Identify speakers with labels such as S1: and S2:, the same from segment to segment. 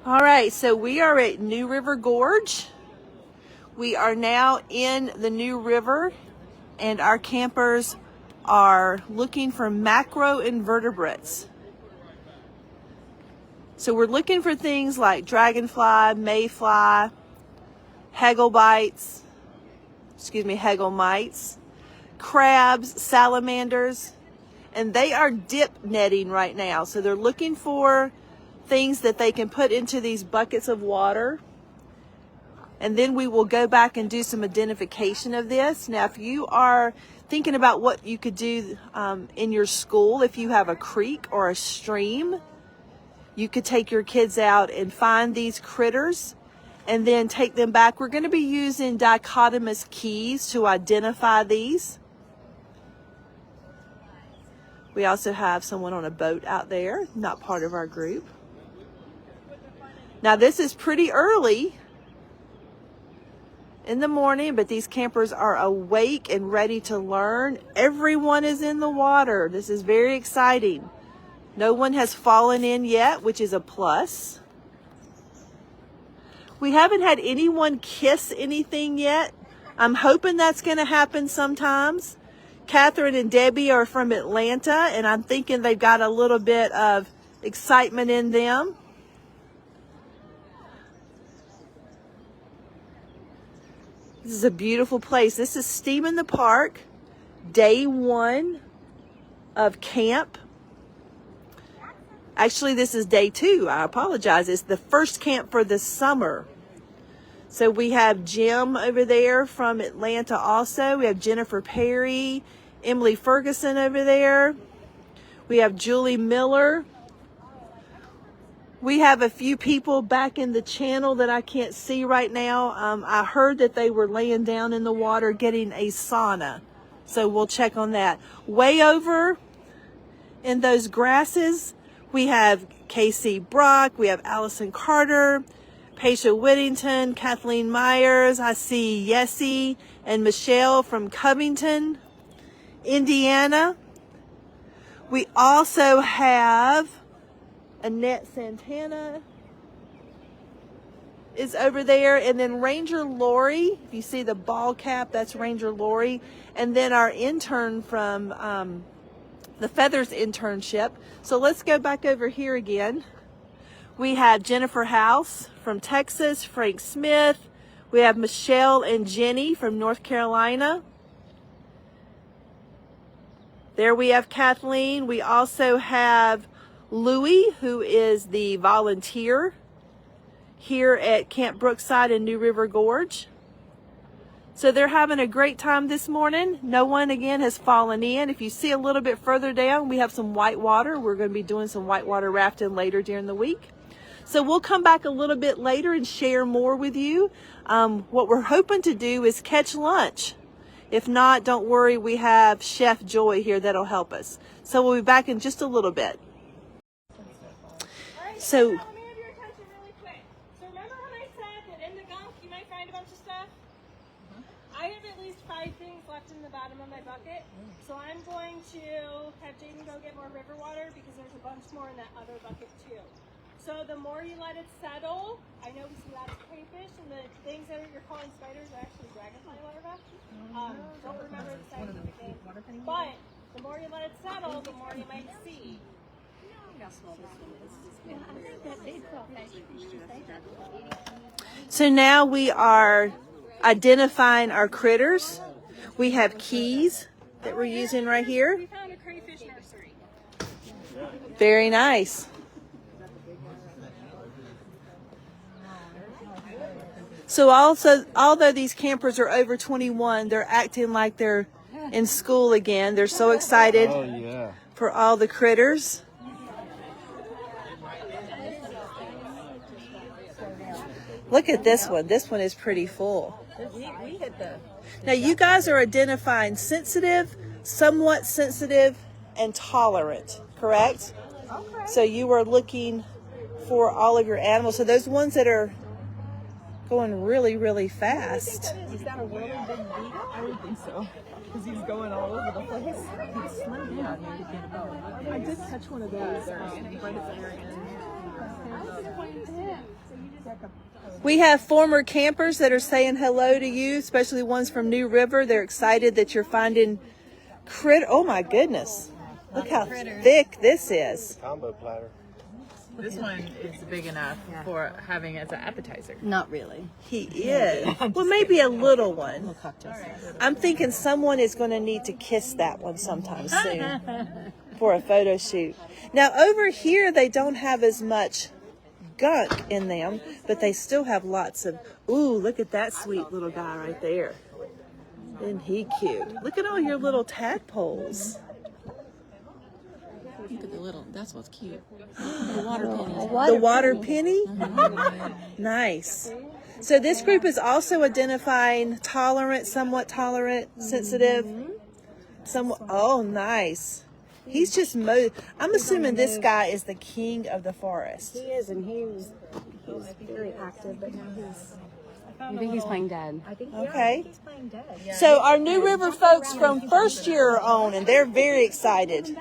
S1: All right, so we are at New River Gorge. We are now in the New River, and our campers are looking for macroinvertebrates. So we're looking for things like dragonfly, mayfly, hagglemites, crabs, salamanders, and they are dip netting right now. So they're looking for things that they can put into these buckets of water. And then we will go back and do some identification of this. Now, if you are thinking about what you could do in your school, if you have a creek or a stream, you could take your kids out and find these critters and then take them back. We're going to be using dichotomous keys to identify these. We also have someone on a boat out there, not part of our group. Now, this is pretty early in the morning, but these campers are awake and ready to learn. Everyone is in the water. This is very exciting. No one has fallen in yet, which is a plus. We haven't had anyone kiss anything yet. I'm hoping that's going to happen sometimes. Catherine and Debbie are from Atlanta, and I'm thinking they've got a little bit of excitement in them. This is a beautiful place. This is Steam in the Park, day 1 of camp. Actually, this is day 2. I apologize. It's the first camp for the summer. So we have Jim over there from Atlanta also. We have Jennifer Perry, Emily Ferguson over there. We have Julie Miller. We have a few people back in the channel that I can't see right now. I heard that they were laying down in the water getting a sauna. So we'll check on that. Way over in those grasses, we have Casey Brock. We have Allison Carter, Paisha Whittington, Kathleen Myers. I see Yessie and Michelle from Covington, Indiana. We also have Annette Santana is over there, and then Ranger Lori. If you see the ball cap, that's Ranger Lori. And then our intern from the Feathers internship. So let's go back over here again. We have Jennifer House from Texas, Frank Smith. We have Michelle and Jenny from North Carolina. There we have Kathleen. We also have Louie, who is the volunteer here at Camp Brookside in New River Gorge. So they're having a great time this morning. No one, again, has fallen in. If you see a little bit further down, we have some whitewater. We're going to be doing some whitewater rafting later during the week. So we'll come back a little bit later and share more with you. What we're hoping to do is catch lunch. If not, don't worry, we have Chef Joy here that'll help us. So we'll be back in just a little bit. So,
S2: let me have your attention really quick. So remember when I said that in the gunk you might find a bunch of stuff? I have at least 5 things left in the bottom of my bucket. So I'm going to have Jaden go get more river water because there's a bunch more in that other bucket too. So the more you let it settle, I know we see lots of crayfish, and the things that you're calling spiders are actually dragonfly larvae. Don't remember the size of the game. But the more you let it settle, the more you might see.
S1: So now we are identifying our critters. We have keys that we're using right here.
S2: We found a crayfish nursery.
S1: Very nice. So also, although these campers are over 21, they're acting like they're in school again. They're so excited for all the critters. Look at this one. This one is pretty full. Now you guys are identifying sensitive, somewhat sensitive, and tolerant, correct? Okay. So you are looking for all of your animals. So those ones that are going really, really fast.
S3: Is that a really big beetle? I would think so. Because he's going all over the place. He's slow down. I did catch one of those right at the very end.
S1: We have former campers that are saying hello to you, especially ones from New River. They're excited that you're finding oh my goodness. Look how thick this is.
S4: Combo platter.
S3: This one is big enough for having as an appetizer.
S5: Not really.
S1: He is. Well, maybe a little one. I'm thinking someone is going to need to kiss that one sometime soon for a photo shoot. Now, over here, they don't have as much gunk in them, but they still have lots of, ooh, look at that sweet little guy right there. Isn't he cute? Look at all your little tadpoles.
S5: Look at the little, that's what's cute. The water penny.
S1: The water penny? Nice. So this group is also identifying tolerant, somewhat tolerant, sensitive. Somewhat, oh, nice. He's just, I'm assuming this guy is the king of the forest.
S6: He is, and he's very active, but now
S5: I think he's playing dead.
S6: I think
S1: Okay.
S6: he's playing dead.
S1: So our New River folks from first year are on, and they're very excited.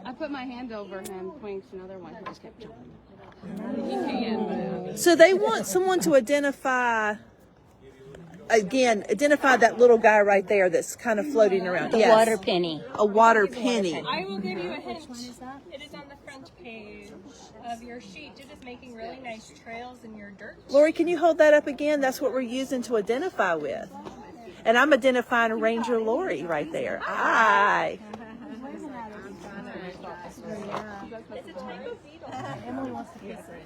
S5: I put my hand over him, pointing to another one. He just kept jumping.
S1: So they want someone to identify that little guy right there that's kind of floating around.
S5: The water penny.
S1: A water penny.
S2: I will give you a hint. It is on the front page of your sheet. You're just making really nice trails in your dirt.
S1: Lori, can you hold that up again? That's what we're using to identify with. And I'm identifying Ranger Lori right there. Aye.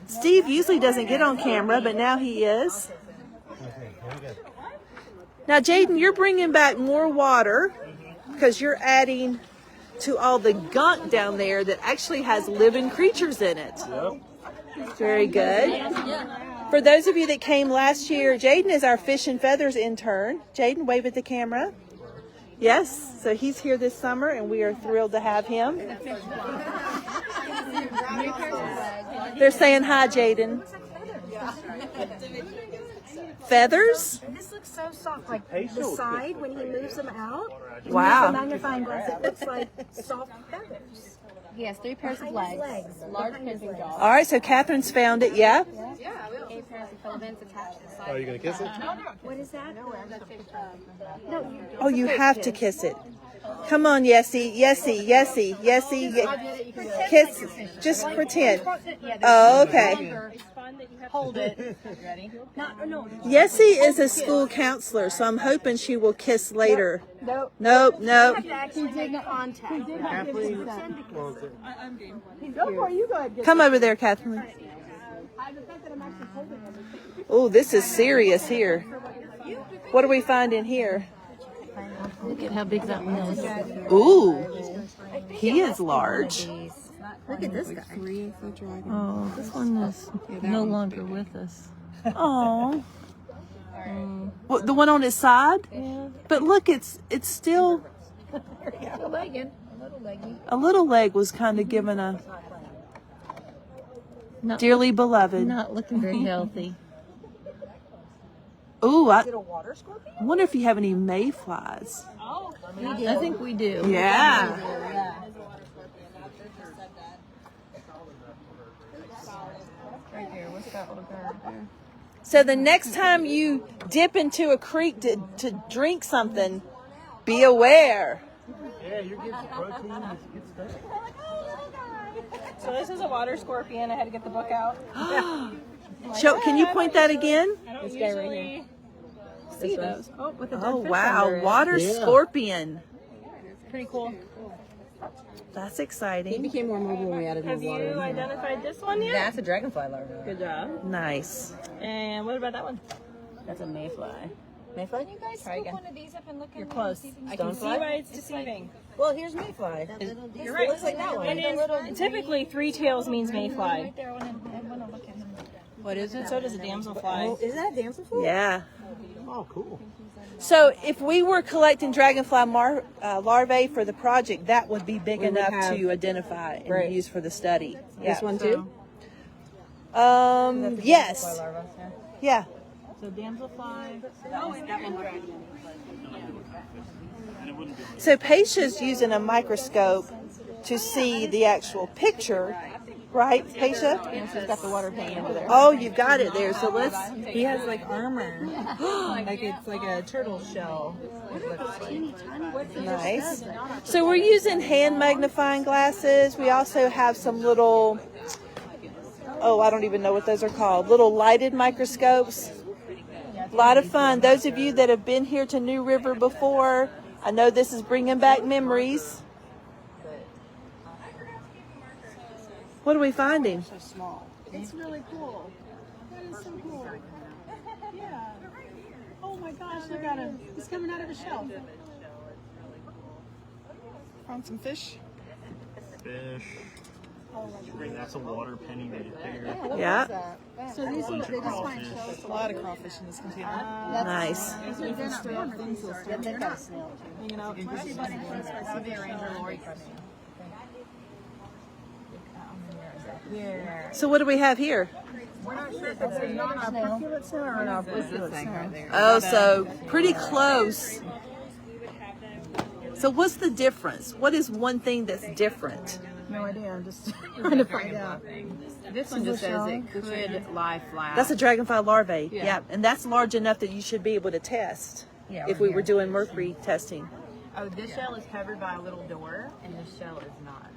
S1: Steve usually doesn't get on camera, but now he is. Now, Jaden, you're bringing back more water because you're adding to all the gunk down there that actually has living creatures in it. Very good. For those of you that came last year, Jaden is our Fish and Feathers intern. Jaden, wave at the camera. Yes, so he's here this summer, and we are thrilled to have him. They're saying hi, Jaden. Feathers?
S6: This looks so soft, like the side when he moves them out.
S1: Wow.
S6: With the magnifying glass, it looks like soft feathers.
S5: He has 3 pairs of legs, large pimping jaws,
S1: All right, so Catherine's found it, yeah?
S5: 8 pairs of filaments attached to the side.
S4: Are you going to kiss it?
S6: What is that?
S1: Oh, you have to kiss it. Come on, Yessie, Yessie, Yessie, Yessie. Kiss, just pretend. Oh, okay.
S3: Hold it. Ready?
S1: Yessie is a school counselor, so I'm hoping she will kiss later.
S6: Nope.
S1: Nope.
S6: He did contact.
S3: Go for it. You go ahead.
S1: Come over there, Kathleen. Oh, this is serious here. What do we find in here?
S5: Look at how big that one is.
S1: Ooh, he is large.
S5: Look at this guy.
S1: Oh, this one is
S5: No longer with us.
S1: oh. What, the one on his side? Yeah. But look, it's still a little leg was kind of given a dearly beloved.
S5: Not looking very healthy.
S1: Ooh, I wonder if you have any mayflies.
S5: I think we do.
S1: Yeah.
S3: Right there. What's that little guy right there?
S1: So the next time you dip into a creek to drink something, be aware.
S4: Yeah, you're getting protein. It's good stuff.
S2: So this is a water scorpion. I had to get the book out.
S1: Can you point that again?
S2: I don't usually see those.
S3: Oh, with the dead
S1: Oh,
S3: fish
S1: wow.
S3: under it.
S1: Water scorpion.
S2: Pretty cool.
S1: That's exciting.
S5: Became more mobile when we added more
S2: Have you
S5: water.
S2: identified this one yet?
S3: That's a dragonfly larva.
S2: Good job.
S1: Nice.
S2: And what about that one?
S3: That's a mayfly. Mayfly?
S6: You guys
S3: Try again.
S6: one of these up and look.
S3: You're close.
S2: I can see why it's deceiving.
S3: Well, here's mayfly.
S2: You're right.
S3: It looks like that one.
S2: And typically 3 tails means mayfly.
S3: What is it?
S2: So does a damselfly.
S3: Is that a damselfly?
S1: Yeah.
S4: Oh, cool.
S1: So if we were collecting dragonfly larvae for the project, that would be big enough to identify and use for the study. Yeah.
S3: This one too?
S1: Yes.
S3: Larva,
S1: Yeah.
S3: yeah. So damselfly.
S1: So Paisha's using a microscope to see the actual picture, right, Keisha?
S3: And she's got the water paint over there.
S1: Oh, you've got it there. So let's.
S3: He has like armor. Like it's like a turtle shell. It looks like.
S1: Nice. So we're using hand magnifying glasses. We also have some little, oh, I don't even know what those are called, little lighted microscopes. A lot of fun. Those of you that have been here to New River before, I know this is bringing back memories. What are we finding?
S6: It's really cool. That is so cool. Yeah. Oh my gosh, look at him. He's coming out of the shell.
S3: Found some fish.
S4: Fish. Bring that some water penny right there.
S1: Yeah.
S6: So these are, they just find
S4: Crawfish.
S6: shells.
S3: There's a lot of crawfish in this container.
S1: Nice.
S3: Hanging out. Yeah.
S1: So what do we have here?
S3: We're not sure if it's a non-articulate snail or an articulate snail.
S1: Oh, so pretty close. So what's the difference? What is one thing that's different?
S3: No idea. I'm just trying to find out.
S7: This one just says it could lie flat.
S1: That's a dragonfly larvae. Yeah. And that's large enough that you should be able to test if we were doing mercury testing.
S7: Oh, this shell is covered by a little door, and this shell is not.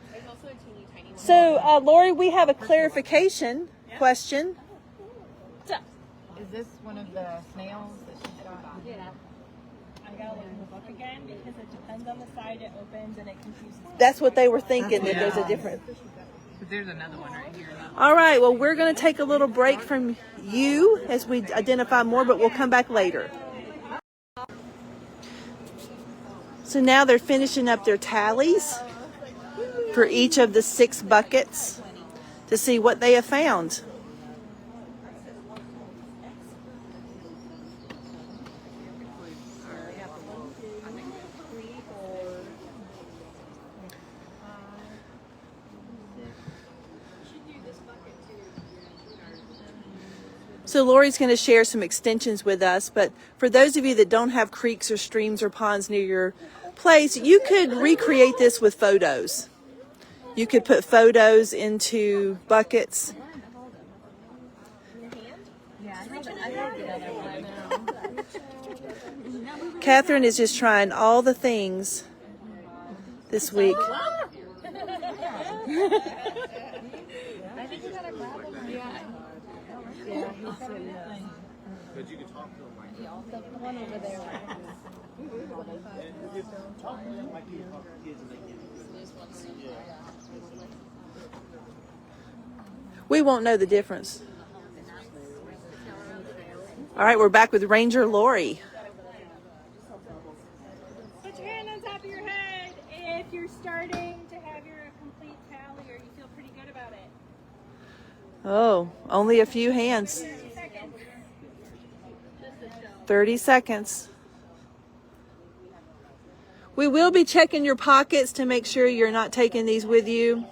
S1: So, Lori, we have a clarification question.
S7: Is this one of the snails that she's got?
S2: Yeah. I gotta look in the book again because it depends on the side it opens and it confuses me.
S1: That's what they were thinking, that there's a difference.
S7: But there's another one right here.
S1: All right, well, we're going to take a little break from you as we identify more, but we'll come back later. So now they're finishing up their tallies for each of the 6 buckets to see what they have found. So Lori's going to share some extensions with us, but for those of you that don't have creeks or streams or ponds near your place, you could recreate this with photos. You could put photos into buckets. Catherine is just trying all the things this week.
S4: But you can talk to them like that.
S6: The one over there.
S4: You talk to them like you talk to kids and they get it.
S1: We won't know the difference. All right, we're back with Ranger Lori.
S2: Put your hand on top of your head if you're starting to have your complete tally or you feel pretty good about it.
S1: Oh, only a few hands. 30 seconds. We will be checking your pockets to make sure you're not taking these with you.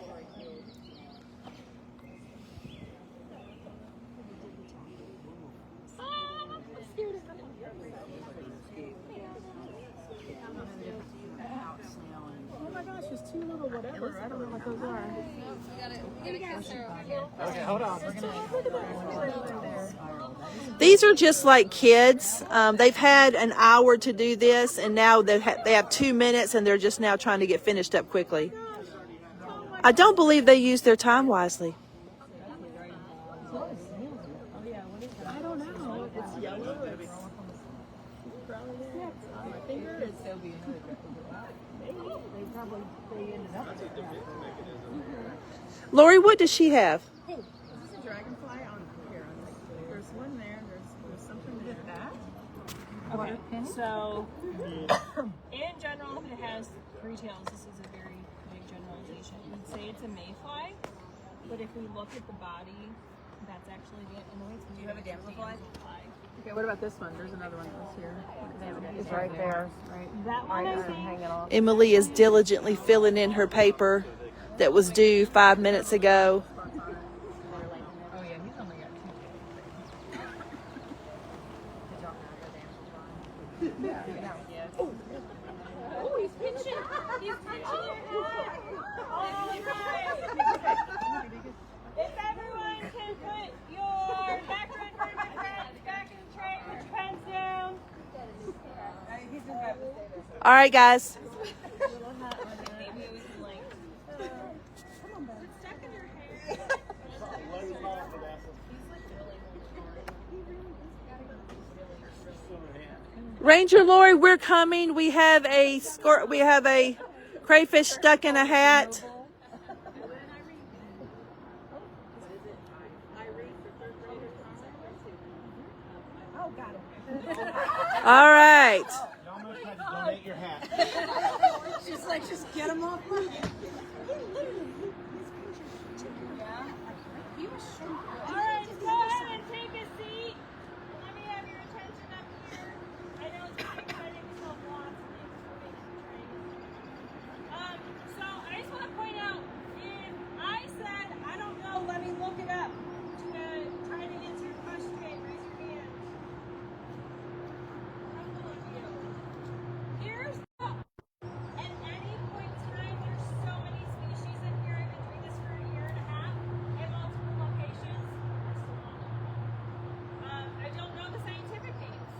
S3: Oh my gosh, there's 2 little whatever. I don't know what those are.
S4: Okay, hold on.
S1: These are just like kids. They've had an hour to do this, and now they have 2 minutes, and they're just now trying to get finished up quickly. I don't believe they use their time wisely.
S3: I don't know. It's yellow. It's on my finger. It's so be another They probably ended up with that.
S1: Lori, what does she have?
S3: Is this a dragonfly on here? There's one there. There's something with that.
S2: Okay, so in general, it has 3 tails. This is a very big generalization. We'd say it's a mayfly, but if we look at the body, that's actually the. Do you have a damselfly?
S3: Okay, what about this one? There's another one that's here. It's right there. Right.
S2: That one, I think.
S3: Hanging off.
S1: Emily is diligently filling in her paper that was due 5 minutes ago.
S7: Oh yeah, he's only got 2.
S2: Oh, he's pinching. He's pinching your hat. All right. If everyone can put your macroinvertebrate back in the tray, put your pens down.
S1: All right, guys. Ranger Lori, we're coming. We have a crayfish stuck in a hat. All right.
S4: You almost had to donate your hat.
S6: She's like, just get him off my.
S2: All right, go ahead and take a seat. Let me have your attention up here. I know it's pretty exciting to sell lots of information training. So I just want to point out, if I said, I don't know, let me look it up to try to answer your question, raise your hand. Couple of you. Here's the, at any point in time, there's so many species in here. I've been doing this for a year and a half in multiple locations. I don't know the scientific names,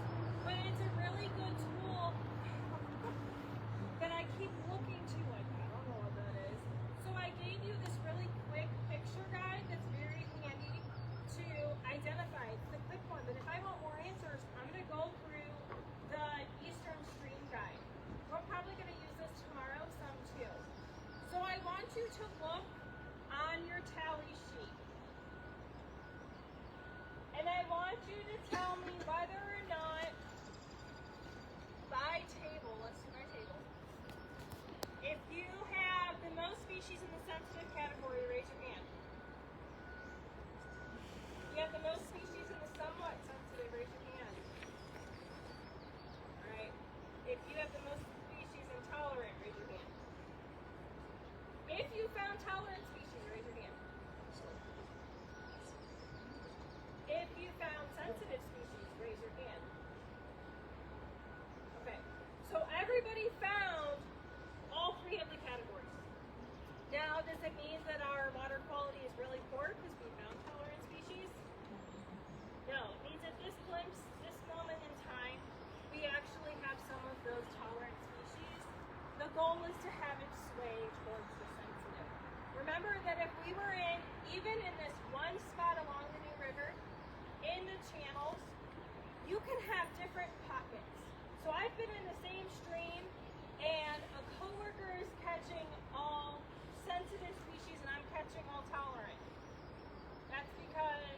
S2: but it's a really good tool that I keep looking to. Like, I don't know what that is. So I gave you this really quick picture guide that's very handy to identify. It's the quick one, but if I want more answers, I'm going to go through the Eastern Stream Guide. We're probably going to use this tomorrow some too. So I want you to look on your tally sheet. And I want you to tell me whether or not, by table, let's do my table. If you have the most species in the sensitive category, raise your hand. You have the most species in the somewhat sensitive, raise your hand. Alright. If you have the most species in tolerant, raise your hand. If you found tolerant species, raise your hand. If you found sensitive species, raise your hand. Okay, so everybody found all three of the categories. Now, does it mean that our water quality is really poor because we found tolerant species? No, it means at this glimpse, this moment in time, we actually have some of those tolerant species. The goal is to have it sway towards the sensitive. Remember that if we were even in this one spot along the New River, in the channels, you can have different pockets. So I've been in the same stream and a coworker is catching all sensitive species and I'm catching all tolerant. That's because